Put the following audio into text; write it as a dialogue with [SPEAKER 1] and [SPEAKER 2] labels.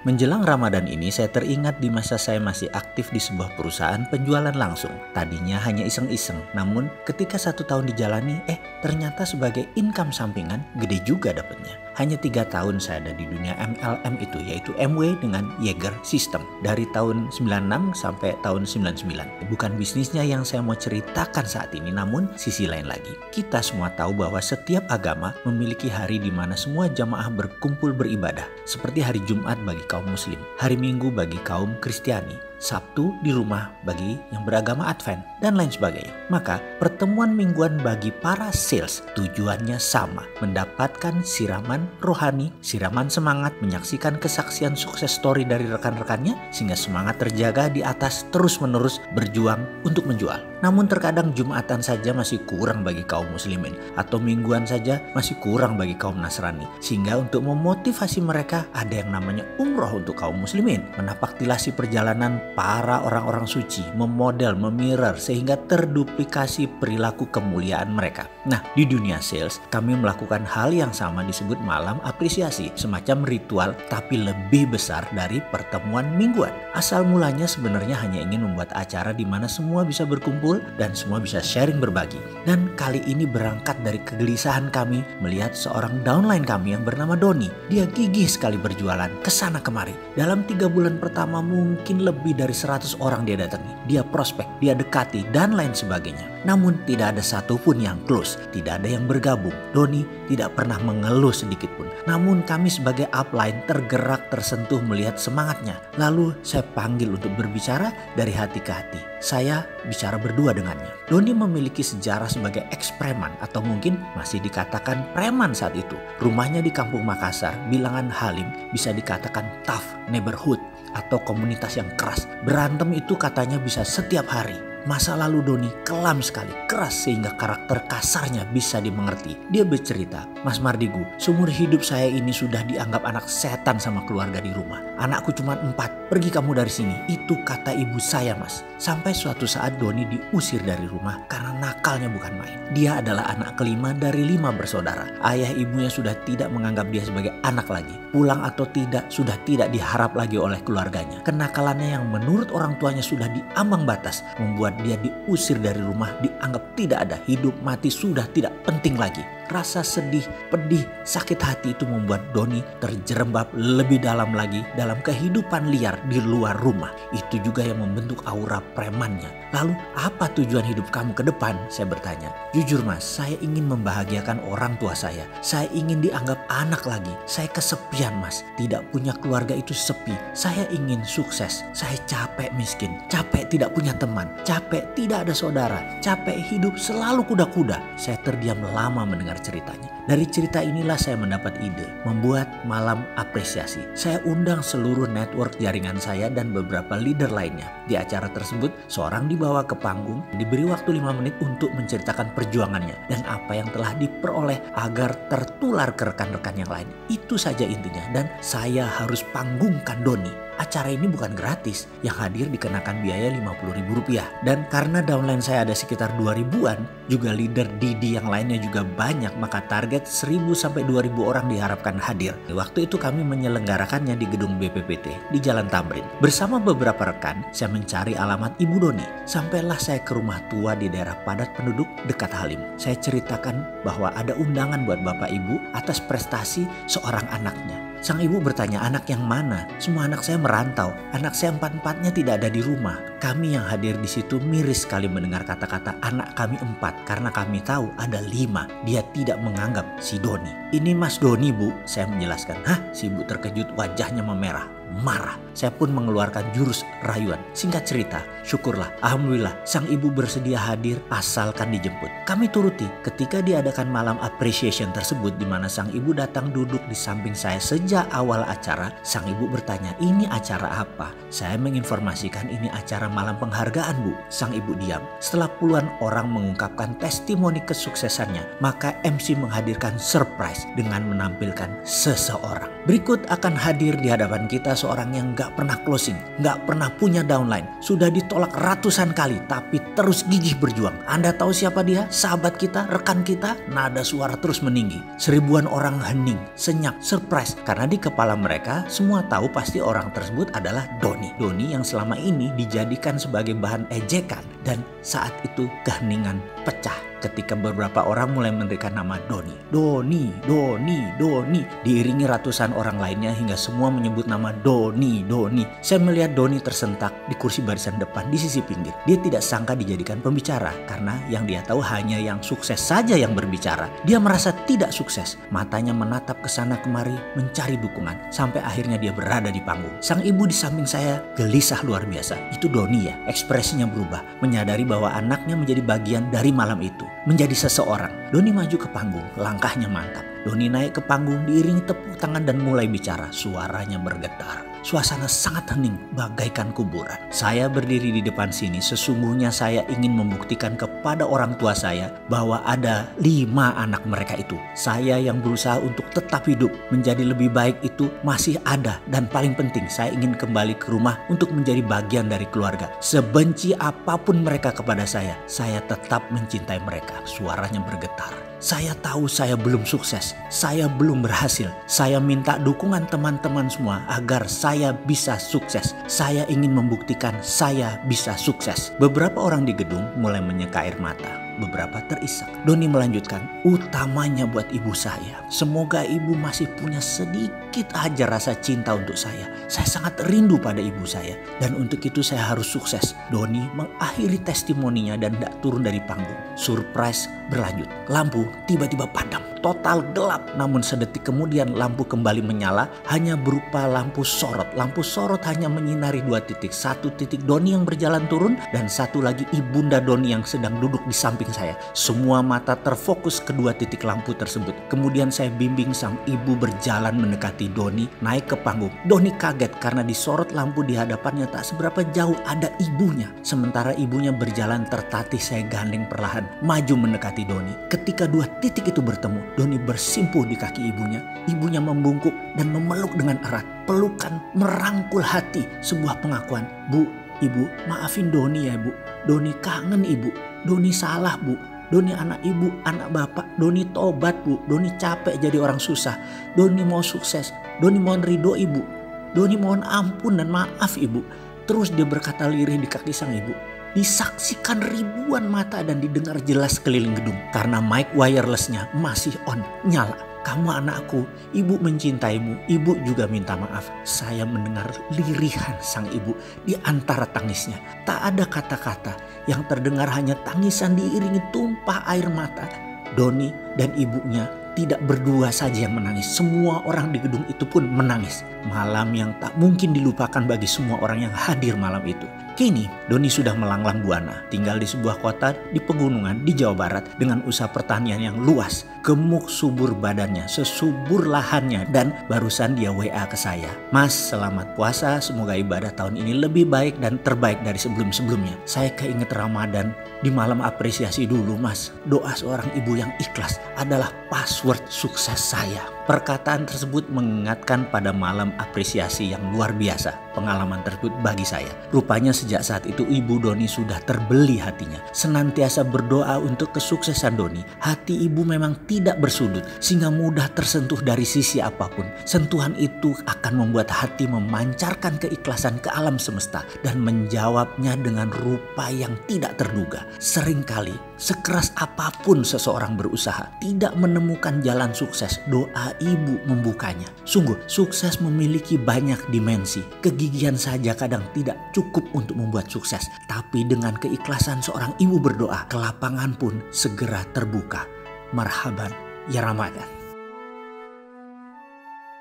[SPEAKER 1] Menjelang Ramadan ini saya teringat di masa saya masih aktif di sebuah perusahaan penjualan langsung. Tadinya hanya iseng-iseng, namun ketika 1 tahun dijalani, ternyata sebagai income sampingan gede juga dapatnya. Hanya 3 tahun saya ada di dunia MLM itu, yaitu MW dengan Jaeger System. Dari tahun 96 sampai tahun 99. Bukan bisnisnya yang saya mau ceritakan saat ini, namun sisi lain lagi. Kita semua tahu bahwa setiap agama memiliki hari di mana semua jamaah berkumpul beribadah. Seperti hari Jumat bagi kaum Muslim, hari Minggu bagi kaum Kristiani, Sabtu di rumah bagi yang beragama Advent, dan lain sebagainya. Maka pertemuan mingguan bagi para sales tujuannya sama, mendapatkan siraman rohani, siraman semangat, menyaksikan kesaksian sukses story dari rekan-rekannya sehingga semangat terjaga di atas terus-menerus berjuang untuk menjual. Namun terkadang Jumatan saja masih kurang bagi kaum muslimin atau mingguan saja masih kurang bagi kaum Nasrani, sehingga untuk memotivasi mereka ada yang namanya umroh untuk kaum muslimin, menapaktilasi perjalanan para orang-orang suci, memodel, memirror sehingga terduplikasi perilaku kemuliaan mereka. Nah, di dunia sales kami melakukan hal yang sama disebut malam apresiasi, semacam ritual tapi lebih besar dari pertemuan mingguan. Asal mulanya sebenarnya hanya ingin membuat acara di mana semua bisa berkumpul dan semua bisa sharing berbagi. Dan kali ini berangkat dari kegelisahan kami melihat seorang downline kami yang bernama Doni. Dia gigih sekali berjualan kesana kemari. Dalam 3 bulan pertama mungkin lebih dari 100 orang dia datangi. Dia prospek, dia dekati dan lain sebagainya. Namun tidak ada satupun yang close, tidak ada yang bergabung. Doni tidak pernah mengeluh sedikit pun. Namun kami sebagai upline tergerak, tersentuh melihat semangatnya. Lalu saya panggil untuk berbicara dari hati ke hati. Saya bicara berdua dengannya. Doni memiliki sejarah sebagai ex-preman atau mungkin masih dikatakan preman saat itu. Rumahnya di Kampung Makassar, bilangan Halim, bisa dikatakan tough neighborhood atau komunitas yang keras. Berantem itu katanya bisa setiap hari. Masa lalu Doni kelam sekali, keras sehingga karakter kasarnya bisa dimengerti. Dia bercerita, "Mas Mardigu, seumur hidup saya ini sudah dianggap anak setan sama keluarga di rumah. Anakku cuma 4, pergi kamu dari sini." Itu kata ibu saya, Mas. Sampai suatu saat Doni diusir dari rumah karena nakalnya bukan main. Dia adalah anak kelima dari 5 bersaudara. Ayah ibunya sudah tidak menganggap dia sebagai anak lagi. Pulang atau tidak sudah tidak diharap lagi oleh keluarganya. Kenakalannya yang menurut orang tuanya sudah diambang batas membuat dia diusir dari rumah, dianggap tidak ada, hidup mati sudah tidak penting lagi. Rasa sedih, pedih, sakit hati itu membuat Doni terjerembab lebih dalam lagi dalam kehidupan liar di luar rumah. Itu juga yang membentuk aura premannya. Lalu apa tujuan hidup kamu ke depan? Saya bertanya. Jujur Mas, saya ingin membahagiakan orang tua saya. Saya ingin dianggap anak lagi. Saya kesepian Mas. Tidak punya keluarga itu sepi. Saya ingin sukses. Saya capek miskin. Capek tidak punya teman. Capek tidak ada saudara. Capek hidup selalu kuda-kuda. Saya terdiam lama mendengar ceritanya. Dari cerita inilah saya mendapat ide membuat malam apresiasi. Saya undang seluruh network jaringan saya dan beberapa leader lainnya. Di acara tersebut seorang dibawa ke panggung, diberi waktu 5 menit untuk menceritakan perjuangannya dan apa yang telah diperoleh agar tertular ke rekan-rekan yang lain. Itu saja intinya, dan saya harus panggungkan Doni. Acara ini bukan gratis, yang hadir dikenakan biaya Rp50.000. Dan karena downline saya ada sekitar 2000-an, juga leader Didi yang lainnya juga banyak, maka target 1000 sampai 2000 orang diharapkan hadir. Waktu itu kami menyelenggarakannya di gedung BPPT di Jalan Tamrin. Bersama beberapa rekan, saya mencari alamat Ibu Doni. Sampailah saya ke rumah tua di daerah padat penduduk dekat Halim. Saya ceritakan bahwa ada undangan buat Bapak Ibu atas prestasi seorang anaknya. Sang ibu bertanya, anak yang mana? Semua anak saya merantau. Anak saya 4-4-nya tidak ada di rumah. Kami yang hadir di situ miris sekali mendengar kata-kata anak kami 4 karena kami tahu ada 5. Dia tidak menganggap si Doni. Ini Mas Doni Bu, saya menjelaskan. Hah? Si ibu terkejut, wajahnya memerah. Marah. Saya pun mengeluarkan jurus rayuan. Singkat cerita, syukurlah, alhamdulillah sang ibu bersedia hadir asalkan dijemput. Kami turuti. Ketika diadakan malam appreciation tersebut di mana sang ibu datang duduk di samping saya sejak awal acara, sang ibu bertanya, "Ini acara apa?" Saya menginformasikan ini acara malam penghargaan Bu. Sang ibu diam. Setelah puluhan orang mengungkapkan testimoni kesuksesannya, maka MC menghadirkan surprise dengan menampilkan seseorang. Berikut akan hadir di hadapan kita seorang yang gak pernah closing, gak pernah pernah punya downline, sudah ditolak ratusan kali tapi terus gigih berjuang. Anda tahu siapa dia? Sahabat kita, rekan kita? Nada suara terus meninggi. Seribuan orang hening, senyap, surprise karena di kepala mereka semua tahu pasti orang tersebut adalah Doni. Doni yang selama ini dijadikan sebagai bahan ejekan, dan saat itu keheningan pecah ketika beberapa orang mulai memberikan nama Doni. Doni, Doni, Doni. Diiringi ratusan orang lainnya hingga semua menyebut nama Doni, Doni. Saya melihat Doni tersentak di kursi barisan depan di sisi pinggir. Dia tidak sangka dijadikan pembicara karena yang dia tahu hanya yang sukses saja yang berbicara. Dia merasa tidak sukses. Matanya menatap ke sana kemari mencari dukungan sampai akhirnya dia berada di panggung. Sang ibu di samping saya gelisah luar biasa. Itu Doni ya, ekspresinya berubah, menyadari bahwa anaknya menjadi bagian dari malam itu, menjadi seseorang. Doni maju ke panggung, langkahnya mantap. Doni naik ke panggung diiringi tepuk tangan dan mulai bicara. Suaranya bergetar. Suasana sangat hening, bagaikan kuburan. Saya berdiri di depan sini, sesungguhnya saya ingin membuktikan kepada orang tua saya bahwa ada 5 anak mereka itu. Saya yang berusaha untuk tetap hidup, menjadi lebih baik itu masih ada. Dan paling penting, saya ingin kembali ke rumah untuk menjadi bagian dari keluarga. Sebenci apapun mereka kepada saya tetap mencintai mereka. Suaranya bergetar. Saya tahu saya belum sukses, saya belum berhasil. Saya minta dukungan teman-teman semua agar saya bisa sukses. Saya ingin membuktikan saya bisa sukses. Beberapa orang di gedung mulai menyeka air mata. Beberapa terisak. Doni melanjutkan, utamanya buat ibu saya. Semoga ibu masih punya sedikit aja rasa cinta untuk saya. Saya sangat rindu pada ibu saya. Dan untuk itu saya harus sukses. Doni mengakhiri testimoninya dan tidak turun dari panggung. Surprise berlanjut. Lampu tiba-tiba padam. Total gelap. Namun sedetik kemudian lampu kembali menyala. Hanya berupa lampu sorot. Lampu sorot hanya menyinari 2 titik. 1 titik Doni yang berjalan turun. Dan 1 lagi ibunda Doni yang sedang duduk di samping saya. Semua mata terfokus ke 2 titik lampu tersebut. Kemudian saya bimbing sang ibu berjalan mendekati Doni, naik ke panggung. Doni kaget karena disorot lampu di hadapannya tak seberapa jauh ada ibunya. Sementara ibunya berjalan tertatih, saya gandeng perlahan maju mendekati Doni. Ketika 2 titik itu bertemu, Doni bersimpuh di kaki ibunya. Ibunya membungkuk dan memeluk dengan erat. Pelukan merangkul hati, sebuah pengakuan. Bu, ibu, maafin Doni ya bu. Doni kangen ibu. Doni salah bu. Doni anak ibu, anak bapak. Doni tobat bu. Doni capek jadi orang susah. Doni mau sukses. Doni mohon ridho ibu. Doni mohon ampun dan maaf ibu. Terus dia berkata lirih di kaki sang ibu. Disaksikan ribuan mata dan didengar jelas keliling gedung. Karena mic wirelessnya masih on, nyala. Kamu anakku, ibu mencintaimu, ibu juga minta maaf. Saya mendengar lirihan sang ibu di antara tangisnya. Tak ada kata-kata, yang terdengar hanya tangisan diiringi tumpah air mata. Doni dan ibunya tidak berdua saja yang menangis. Semua orang di gedung itu pun menangis. Malam yang tak mungkin dilupakan bagi semua orang yang hadir malam itu. Kini Doni sudah melanglang buana, tinggal di sebuah kota di pegunungan di Jawa Barat dengan usaha pertanian yang luas. Gemuk subur badannya, sesubur lahannya, dan barusan dia WA ke saya. Mas, selamat puasa, semoga ibadah tahun ini lebih baik dan terbaik dari sebelum-sebelumnya. Saya keinget Ramadan, di malam apresiasi dulu mas. Doa seorang ibu yang ikhlas adalah password sukses saya. Perkataan tersebut mengingatkan pada malam apresiasi yang luar biasa. Pengalaman tersebut bagi saya. Rupanya sejak saat itu ibu Doni sudah terbeli hatinya. Senantiasa berdoa untuk kesuksesan Doni. Hati ibu memang tidak bersudut sehingga mudah tersentuh dari sisi apapun. Sentuhan itu akan membuat hati memancarkan keikhlasan ke alam semesta dan menjawabnya dengan rupa yang tidak terduga. Seringkali sekeras apapun seseorang berusaha tidak menemukan jalan sukses, doa ibu membukanya. Sungguh sukses memiliki banyak dimensi. Kegigihan saja kadang tidak cukup untuk membuat sukses. Tapi dengan keikhlasan seorang ibu berdoa, kelapangan pun segera terbuka. Marhaban ya Ramadan.